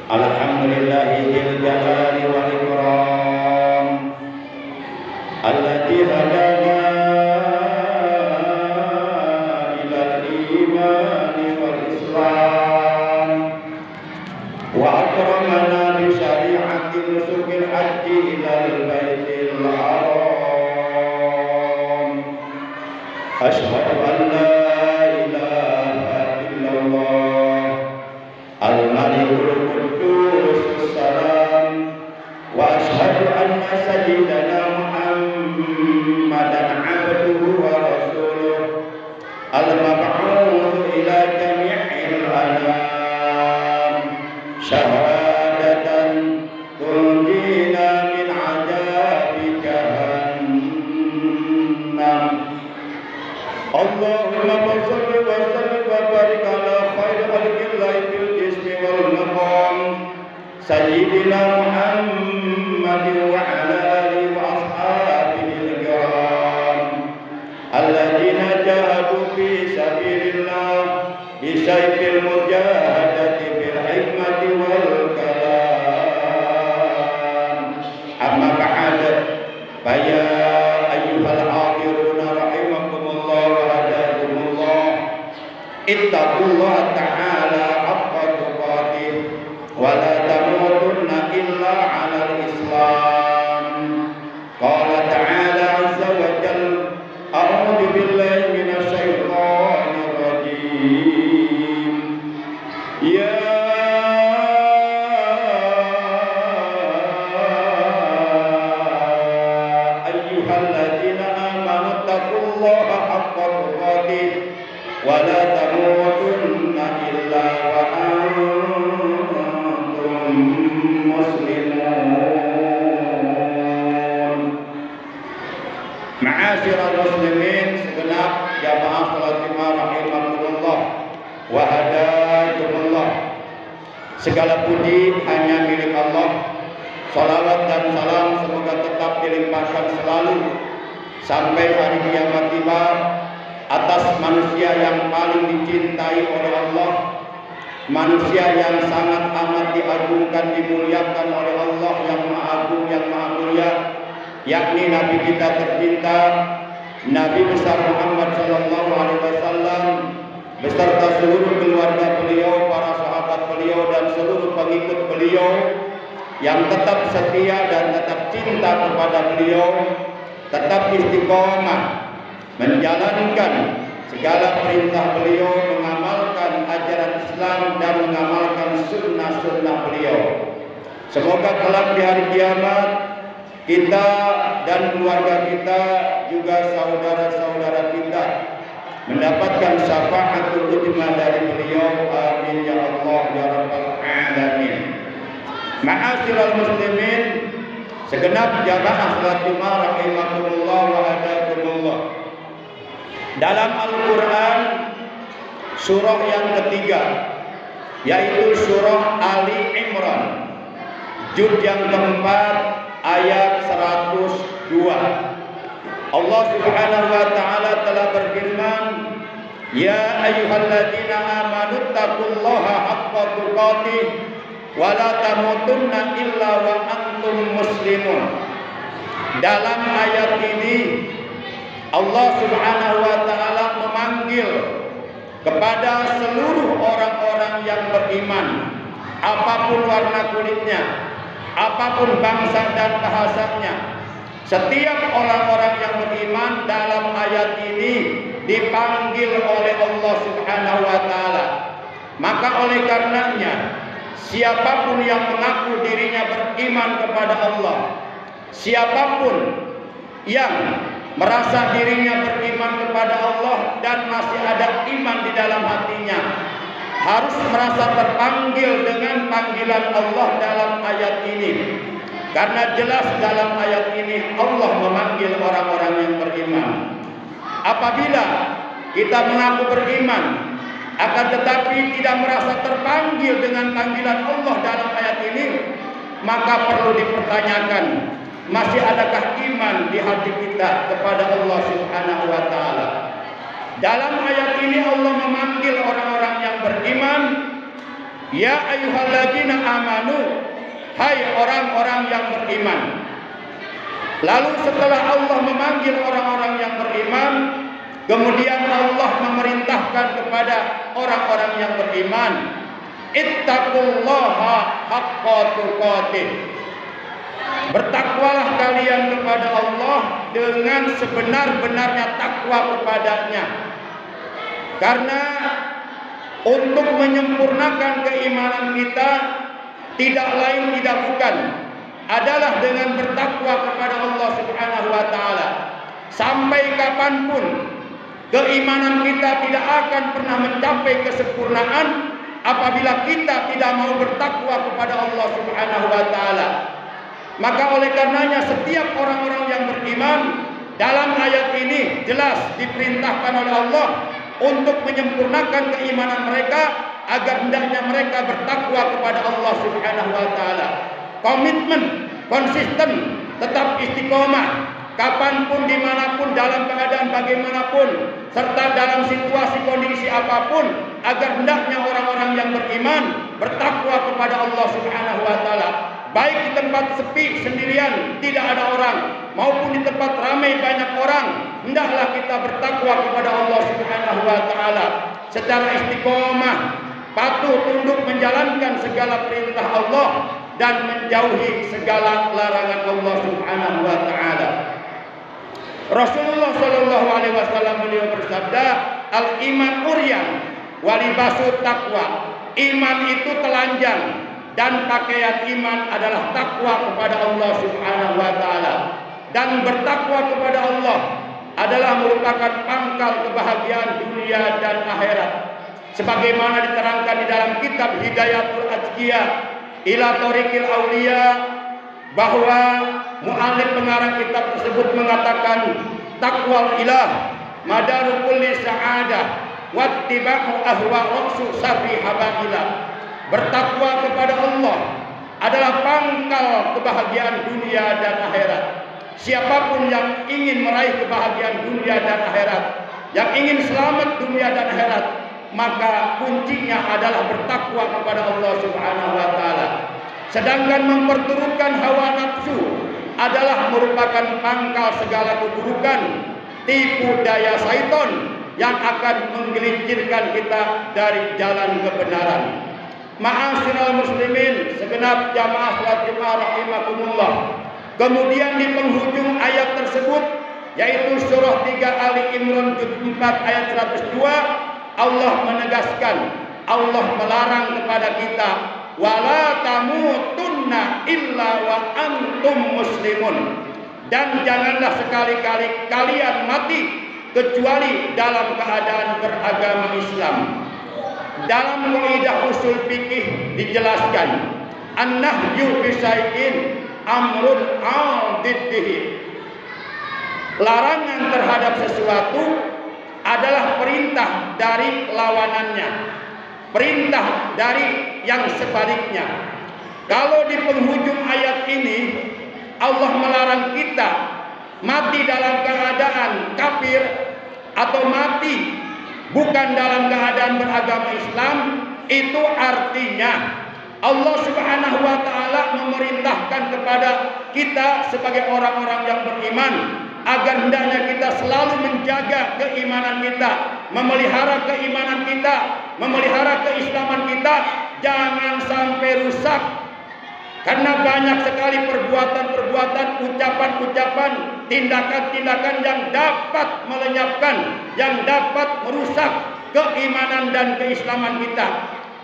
Alhamdulillahil jalali wal ikram alladzi hadana ilal iman wal islam wa akramana bi syari'ati nusukil haji ilal baitil haram. Asyhadu an la ilaha illallah al-malikul quddus salam wa asyhadu anna sayyidana Muhammadan abduhu wa rasuluh al-mab'uts ila jami'il anam syahadatan tunjina min adzabi jahannam. Allahumma shalli wa sallim wa barik ala khairi khalqillahi fil jismi wal maqam sayyidina Muhammadin wa ala alihi wa ashabihi al-kiram alladzina jahadu fi sabilillah bi sayfil mujahadati bil hikmati wal kalam. Amma ba'd, fa ya ayyuhal hadiruna rahimakumullah wa hadakumullah, ittaqullaha ta'ala haqqa tuqatih wa la tamutunna illa 'alal islam. Qala ta'ala 'azza wa jalla, a'udzu billahi minasy syaithanir rajim. Ya ayyuhalladzina amanu taqullaha haqqa tuqatih wa la tamutunna illa wa antum muslimun. Ma'asyiral muslimin, segenap jamaah salat Jumat rahimakumullah wa hadakumullah. Segala puji hanya milik Allah. Salawat dan salam semoga tetap dilimpahkan selalu sampai hari kiamat tiba atas manusia yang paling dicintai oleh Allah, manusia yang sangat amat diagungkan, dimuliakan oleh Allah yang Maha Agung, yang Maha Mulia, yakni Nabi kita tercinta, Nabi besar Muhammad sallallahu alaihi wasallam beserta seluruh keluarga beliau, para sahabat beliau dan seluruh pengikut beliau yang tetap setia dan tetap cinta kepada beliau, tetap istiqomah menjalankan segala perintah beliau, mengamalkan ajaran Islam dan mengamalkan sunnah-sunnah beliau. Semoga kelak di hari kiamat kita dan keluarga kita, juga saudara-saudara kita, mendapatkan syafaatul uzma dari beliau. Amin ya Allah ya rabbal alamin. Ma'asyiral muslimin, segenap jamaah salat Jumat rahimakumullah wa hadakumullah. Dalam Al-Qur'an surah yang ketiga, yaitu surah Ali Imran, juz yang keempat ayat 102. Allah Subhanahu wa taala telah berfirman, ya ayyuhalladzina amanu taqullaha haqqa tuqatih wa la tamutunna illa wa antum muslimun. Dalam ayat ini Allah Subhanahu wa taala memanggil kepada seluruh orang-orang yang beriman, apapun warna kulitnya, apapun bangsa dan bahasanya. Setiap orang-orang yang beriman dalam ayat ini dipanggil oleh Allah Subhanahu wa taala. Maka oleh karenanya, siapapun yang mengaku dirinya beriman kepada Allah, siapapun yang merasa dirinya beriman kepada Allah dan masih ada iman di dalam hatinya, harus merasa terpanggil dengan panggilan Allah dalam ayat ini. Karena jelas dalam ayat ini Allah memanggil orang-orang yang beriman. Apabila kita mengaku beriman, akan tetapi tidak merasa terpanggil dengan panggilan Allah dalam ayat ini, maka perlu dipertanyakan, masih adakah iman di hati kita kepada Allah Subhanahu wa taala? Dalam ayat ini Allah memanggil orang-orang yang beriman Ya ayyuhalladzina amanu, hai orang-orang yang beriman. Lalu setelah Allah memanggil orang-orang yang beriman, kemudian Allah memerintahkan kepada orang-orang yang beriman, ittaqullaha haqqa tuqatih. Bertakwalah kalian kepada Allah dengan sebenar-benarnya takwa kepadanya. Karena untuk menyempurnakan keimanan kita tidak lain tidak bukan adalah dengan bertakwa kepada Allah Subhanahu wa taala. Sampai kapanpun keimanan kita tidak akan pernah mencapai kesempurnaan apabila kita tidak mau bertakwa kepada Allah Subhanahu wa taala. Maka oleh karenanya setiap orang-orang yang beriman dalam ayat ini jelas diperintahkan oleh Allah untuk menyempurnakan keimanan mereka agar hendaknya mereka bertakwa kepada Allah Subhanahu wa taala. Komitmen, konsisten, tetap istiqomah kapanpun, dimanapun, dalam keadaan bagaimanapun, serta dalam situasi kondisi apapun, agar hendaknya orang-orang yang beriman bertakwa kepada Allah Subhanahu wa taala. Baik di tempat sepi sendirian tidak ada orang, maupun di tempat ramai banyak orang, hendaklah kita bertakwa kepada Allah Subhanahu wa taala secara istiqomah, patuh tunduk menjalankan segala perintah Allah dan menjauhi segala larangan Allah Subhanahu wa taala. Rasulullah sallallahu alaihi wasallam beliau bersabda, al-iman uryan wa libasu taqwa. Iman itu telanjang dan pakaian iman adalah takwa kepada Allah Subhanahu wa taala. Dan bertakwa kepada Allah adalah merupakan pangkal kebahagiaan dunia dan akhirat. Sebagaimana diterangkan di dalam kitab Hidayatul Azkiyah ila Thoriqil Auliya, bahwa mu'allif pengarang kitab tersebut mengatakan taqwal ilah madaru kulli sa'adah wattiba'u ahwa ra'su sarri habailah. Bertakwa kepada Allah adalah pangkal kebahagiaan dunia dan akhirat. Siapapun yang ingin meraih kebahagiaan dunia dan akhirat, yang ingin selamat dunia dan akhirat, maka kuncinya adalah bertakwa kepada Allah Subhanahu wa taala. Sedangkan memperturutkan hawa nafsu adalah merupakan pangkal segala keburukan, tipu daya syaitan yang akan menggelincirkan kita dari jalan kebenaran. Ma'asyiral muslimin, segenap jamaah salat Jumat rahimakumullah. Kemudian di penghujung ayat tersebut, yaitu surah 3 Ali Imran juz 4 ayat 102, Allah menegaskan, Allah melarang kepada kita, wala tamutunna illa wa antum muslimun. Dan janganlah sekali-kali kalian mati kecuali dalam keadaan beragama Islam. Dalam kaidah usul fikih dijelaskan, an-nahyu bi syai'in amrun al-diddihi. Larangan terhadap sesuatu adalah perintah dari lawanannya, perintah dari yang sebaliknya. Kalau di penghujung ayat ini Allah melarang kita mati dalam keadaan kafir atau mati bukan dalam keadaan beragama Islam, itu artinya Allah Subhanahu wa taala memerintahkan kepada kita sebagai orang-orang yang beriman agar hendaknya kita selalu menjaga keimanan kita, memelihara keimanan kita, memelihara keislaman kita, jangan sampai rusak. Karena banyak sekali perbuatan-perbuatan, ucapan-ucapan, tindakan-tindakan yang dapat melenyapkan, yang dapat merusak keimanan dan keislaman kita.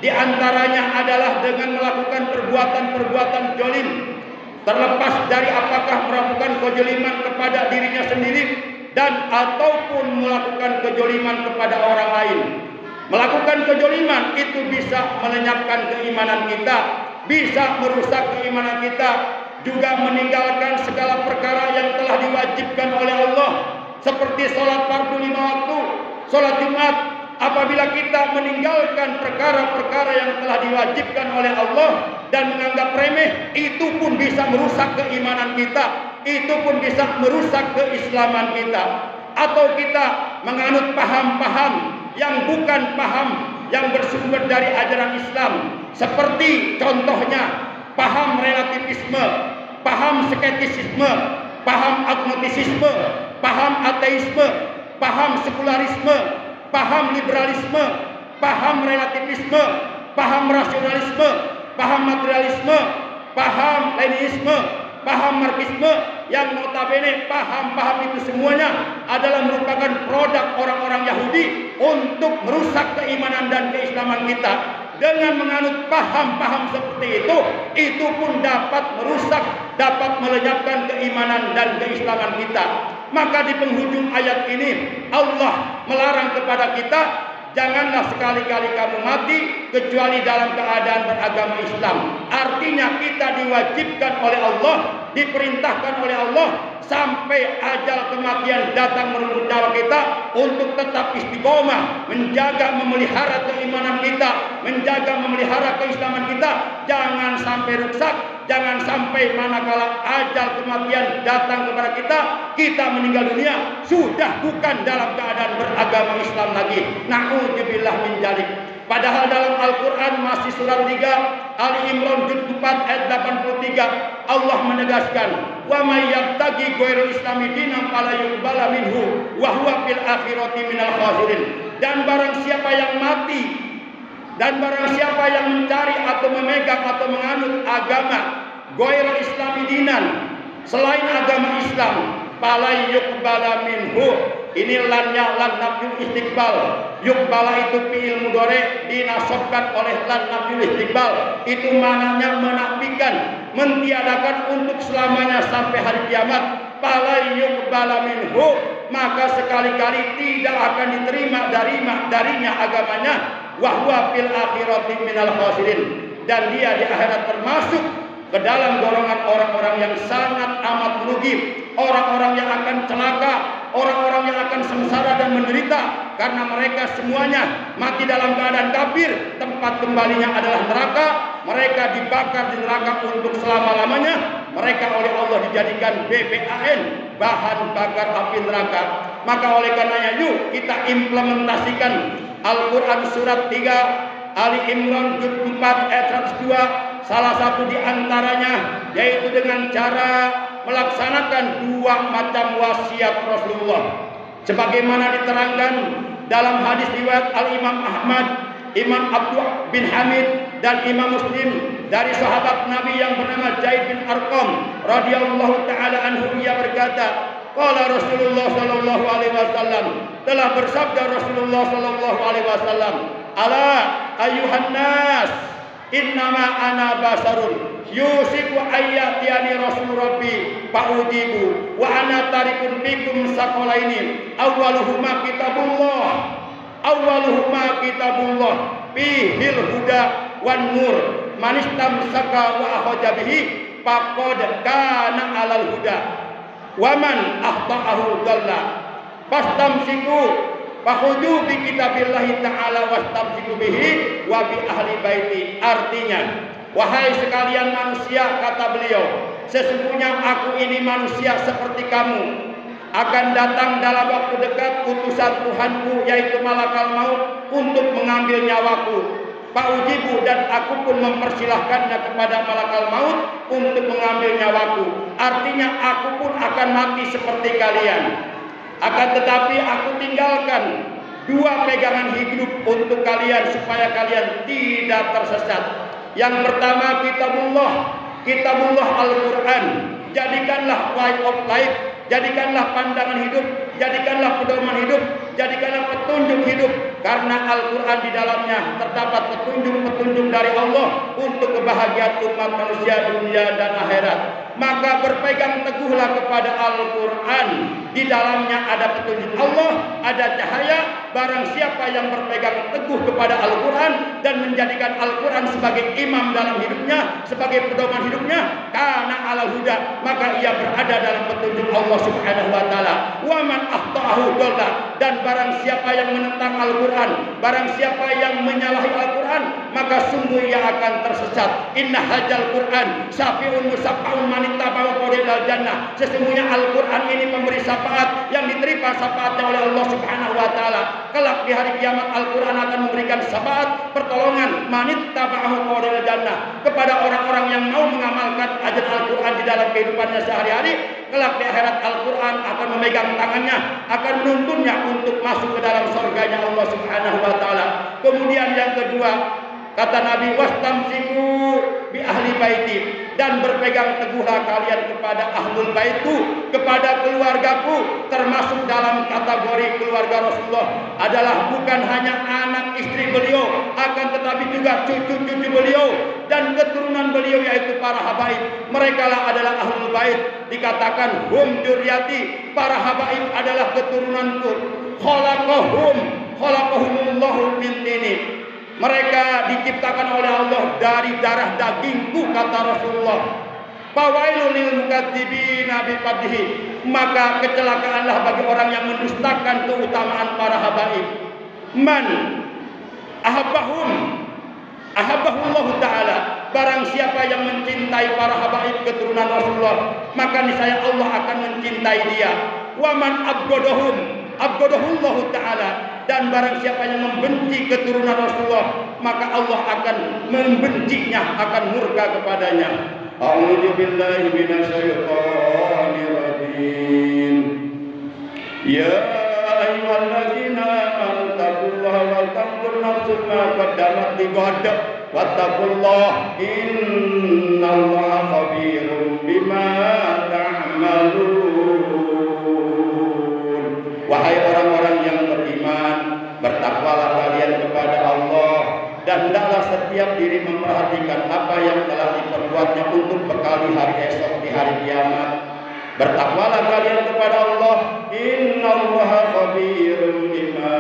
Di antaranya adalah dengan melakukan perbuatan-perbuatan jolim, terlepas dari apakah melakukan kejoliman kepada dirinya sendiri dan ataupun melakukan kejoliman kepada orang lain. Melakukan kejoliman itu bisa melenyapkan keimanan kita, bisa merusak keimanan kita, juga meninggalkan segala perkara yang telah diwajibkan oleh Allah, seperti sholat fardu 5 waktu, sholat Jumat. Apabila kita meninggalkan perkara-perkara yang telah diwajibkan oleh Allah dan menganggap remeh, itu pun bisa merusak keimanan kita, itu pun bisa merusak keislaman kita. Atau kita menganut paham-paham yang bukan paham yang bersumber dari ajaran Islam, seperti contohnya paham relativisme, paham skeptisisme, paham agnostisisme, paham ateisme, paham sekularisme, paham liberalisme, paham relativisme, paham rasionalisme, paham materialisme, paham Leninisme, paham Marxisme, yang notabene paham-paham itu semuanya adalah merupakan produk orang-orang Yahudi untuk merusak keimanan dan keislaman kita. Dengan menganut paham-paham seperti itu pun dapat merusak, dapat melenyapkan keimanan dan keislaman kita. Maka di penghujung ayat ini Allah melarang kepada kita, janganlah sekali-kali kamu mati kecuali dalam keadaan beragama Islam. Artinya kita diwajibkan oleh Allah, diperintahkan oleh Allah sampai ajal kematian datang merenggut nyawa kita untuk tetap istiqomah, menjaga memelihara keimanan kita, menjaga memelihara keislaman kita. Jangan sampai rusak, jangan sampai manakala ajal kematian datang kepada kita meninggal dunia sudah bukan dalam keadaan beragama Islam lagi. Na'udzubillah min dzalik. Padahal dalam Al-Quran masih surat 3 Ali Imran juz 4 ayat 83 Allah menegaskan, wa may yabtaghi ghairal islami dinan fala yuqbala minhu wa huwa fil akhirati minal khasirin. Dan barang siapa yang mati, dan barang siapa yang mencari atau memegang atau menganut agama ghairal islami dinan, selain agama Islam, fala yuqbala minhu. Ini lannya lan nafyul istiqbal. Yuqbala itu fi'il mudhari dinasabkan oleh lan nafyul istiqbal. Itu maknanya menafikan, mentiadakan untuk selamanya sampai hari kiamat. Fala yuqbala minhu, maka sekali-kali tidak akan diterima darinya agamanya. Wa huwa fil akhirati minal khasirin, dan dia di akhirat termasuk ke dalam golongan orang-orang yang sangat amat merugi, orang-orang yang akan celaka, orang-orang yang akan sengsara dan menderita, karena mereka semuanya mati dalam keadaan kafir. Tempat kembalinya adalah neraka. Mereka dibakar di neraka untuk selama-lamanya. Mereka oleh Allah dijadikan BBAN, bahan bakar api neraka. Maka oleh karenanya yuk kita implementasikan Al-Quran surat 3 Ali Imran juz 4 ayat 102. Salah satu di antaranya yaitu dengan cara melaksanakan 2 macam wasiat Rasulullah, sebagaimana diterangkan dalam hadis riwayat Al-Imam Ahmad, Imam Abdullah bin Hamid, dan Imam Muslim dari sahabat Nabi yang bernama Zaid bin Arqam radhiyallahu taala anhu. Ia berkata, qala Rasulullah sallallahu alaihi wasallam, telah bersabda Rasulullah sallallahu alaihi wasallam, ala ayyuhan nas innama ana basarun yusiku ayyatiyani rasul rabbi fa'ujibu wa ana tarikun bikum saqalaini awwaluhuma kitabullah fihil huda wan nur man istamsaka wa akhadha bihi faqad kana alal huda wa man akhta'ahu dhalla fastamsiku fakhudhu bi kitabillahi ta'ala wastamsiku bihi wa bi ahli baiti. Artinya, wahai sekalian manusia, kata beliau, sesungguhnya aku ini manusia seperti kamu. Akan datang dalam waktu dekat utusan Tuhanku, yaitu malakal maut, untuk mengambil nyawaku. Fa'ujibu, dan aku pun mempersilahkannya kepada malakal maut untuk mengambil nyawaku. Artinya aku pun akan mati seperti kalian. Akan tetapi aku tinggalkan 2 pegangan hidup untuk kalian supaya kalian tidak tersesat. Yang pertama kitabullah Al-Quran. Jadikanlah way of life, jadikanlah pandangan hidup, jadikanlah pedoman hidup, jadikanlah petunjuk hidup. Karena Al-Quran di dalamnya terdapat petunjuk-petunjuk dari Allah untuk kebahagiaan umat manusia dunia dan akhirat. Maka berpegang teguhlah kepada Al-Quran. Di dalamnya ada petunjuk Allah, ada cahaya. Barang siapa yang berpegang teguh kepada Al-Quran dan menjadikan Al-Quran sebagai imam dalam hidupnya, sebagai pedoman hidupnya, kana alal huda, maka ia berada dalam petunjuk Allah Subhanahu wa taala. Wa man akhta'ahu dhalla, dan barang siapa yang menentang Al-Quran, barang siapa yang menyalahi Al-Quran, maka sungguh ia akan tersesat. Inna hadzal Qur'an syafi'un musaffaun man ittaba'ahu qadilal jannah. Sesungguhnya Al-Qur'an ini pemberi syafaat yang diterima syafaatnya oleh Allah Subhanahu wa taala. Kelak di hari kiamat Al-Qur'an akan memberikan syafaat pertolongan man ittaba'ahu qadilal jannah kepada orang-orang yang mau mengamalkan ajaran Al-Qur'an di dalam kehidupannya sehari-hari. Kelak di akhirat Al-Qur'an akan memegang tangannya, akan menuntunnya untuk masuk ke dalam surganya Allah Subhanahu wa taala. Kemudian yang kedua, kata Nabi, wastamsiku bi ahli baiti, dan berpegang teguhlah kalian kepada ahlul baitu, kepada keluargaku. Termasuk dalam kategori keluarga Rasulullah adalah bukan hanya anak istri beliau, akan tetapi juga cucu-cucu beliau dan keturunan beliau, yaitu para habaib. Mereka lah adalah ahlul bait. Dikatakan hum dzurriyyati, para habaib adalah keturunanku. Khalaqahumullahu min tinin. Mereka diciptakan oleh Allah dari darah dagingku, kata Rasulullah. Fawailul lil mukadzibina bi fadlihi, maka kecelakaanlah bagi orang yang mendustakan keutamaan para habaib. Man ahabbahullah taala, barang siapa yang mencintai para habaib keturunan Rasulullah, maka niscaya Allah akan mencintai dia. Wa man abghadahullah taala, dan barang siapa yang membenci keturunan Rasulullah, maka Allah akan membencinya, akan murka kepadanya. A'udzu billahi minasyaitonir rajim. Ya ayyuhalladzina amanu taqullaha wal tanzur nafsum ma qaddamat lighad wattaqullaha innallaha khabirum bima ta'malun. Wahai orang-orang yang beriman, bertakwalah kalian kepada Allah, dan hendaklah setiap diri memperhatikan apa yang telah diperbuatnya untuk bekali hari esok di hari kiamat. Bertakwalah kalian kepada Allah, innallaha khabirum bima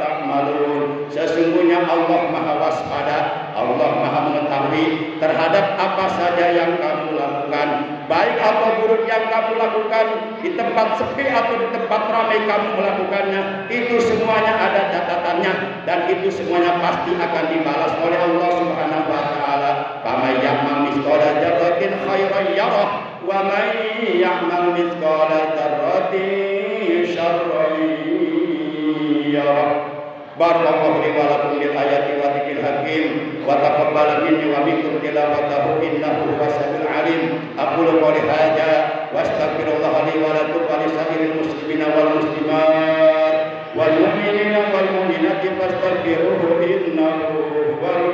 ta'malun. Sesungguhnya Allah Maha waspada, Allah Maha mengetahui terhadap apa saja yang kamu lakukan, baik atau buruk yang kamu lakukan, di tempat sepi atau di tempat ramai kamu melakukannya. Itu semuanya ada catatannya, dan itu semuanya pasti akan dibalas oleh Allah Subhanahu wa taala. Faman ya'mal mithqala dzarratin khairan yarah, wa man ya'mal mithqala dzarratin syarran yarah. Barakallahu li wa lakum bil ayati wa dzikril hakim, wa taqabbal minni wa minkum tilawatahu innahu huwas-sami'ul alim. Aqulu qouli hadza wa astaghfirullah li wa lakum wa li sa'iril muslimina wal muslimat wal mu'minina wal mu'minati fastaghfiruhu innahu huwal